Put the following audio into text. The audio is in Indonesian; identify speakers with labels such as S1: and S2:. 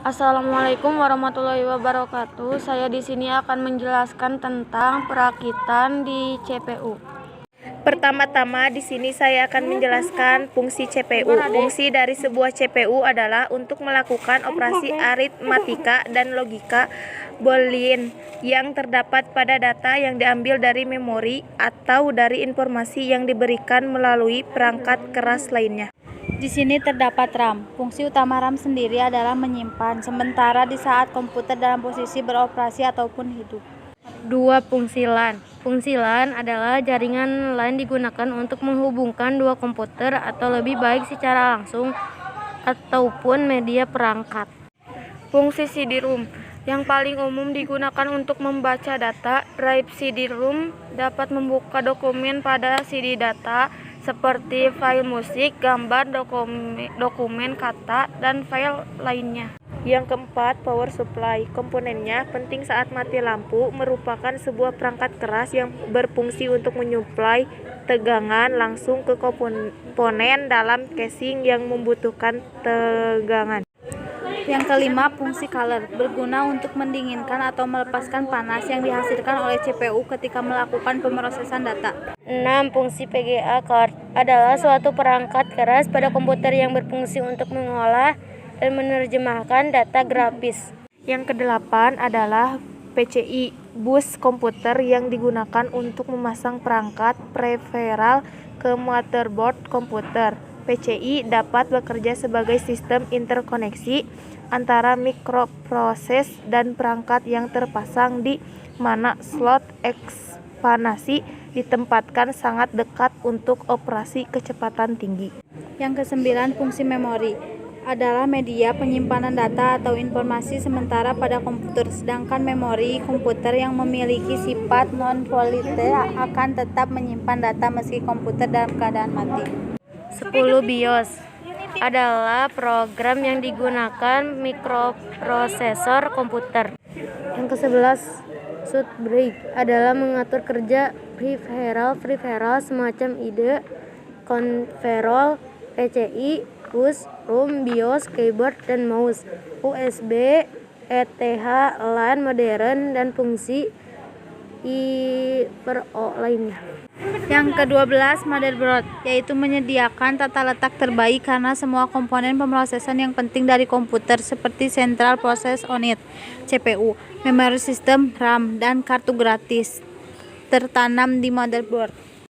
S1: Assalamualaikum warahmatullahi wabarakatuh. Saya di sini akan menjelaskan tentang perakitan di CPU.
S2: Pertama-tama di sini saya akan menjelaskan fungsi CPU. Fungsi dari sebuah CPU adalah untuk melakukan operasi aritmatika dan logika Boolean yang terdapat pada data yang diambil dari memori atau dari informasi yang diberikan melalui perangkat keras lainnya.
S3: Di sini terdapat RAM. Fungsi utama RAM sendiri adalah menyimpan, sementara di saat komputer dalam posisi beroperasi ataupun hidup.
S1: 2. Fungsi LAN. Fungsi LAN adalah jaringan LAN digunakan untuk menghubungkan dua komputer atau lebih baik secara langsung ataupun media perangkat. Fungsi CD-ROM yang paling umum digunakan untuk membaca data. Drive CD-ROM dapat membuka dokumen pada CD data seperti file musik, gambar, dokumen kata, dan file lainnya.
S2: Yang keempat, power supply. Komponennya penting saat mati lampu, merupakan sebuah perangkat keras yang berfungsi untuk menyuplai tegangan langsung ke komponen dalam casing yang membutuhkan tegangan.
S3: Yang kelima, fungsi color, berguna untuk mendinginkan atau melepaskan panas yang dihasilkan oleh CPU ketika melakukan pemrosesan data.
S1: 6. Fungsi PGA card adalah suatu perangkat keras pada komputer yang berfungsi untuk mengolah dan menerjemahkan data grafis.
S2: Yang kedelapan adalah PCI, bus komputer yang digunakan untuk memasang perangkat peripheral ke motherboard komputer. PCI dapat bekerja sebagai sistem interkoneksi antara mikroproses dan perangkat yang terpasang di mana slot ekspansi ditempatkan sangat dekat untuk operasi kecepatan tinggi.
S3: Yang kesembilan, fungsi memori adalah media penyimpanan data atau informasi sementara pada komputer, sedangkan memori komputer yang memiliki sifat non-volatile akan tetap menyimpan data meski komputer dalam keadaan mati.
S1: 10. BIOS adalah program yang digunakan mikroprosesor komputer. Yang ke-11, switch break adalah mengatur kerja peripheral semacam IDE, control, PCI, push, ROM, BIOS, keyboard, dan mouse, USB, ETH, LAN modern, dan fungsi I/O lainnya.
S3: Yang ke-12, motherboard, yaitu menyediakan tata letak terbaik karena semua komponen pemrosesan yang penting dari komputer seperti Central Process Unit, CPU, memori sistem, RAM, dan kartu gratis tertanam di motherboard.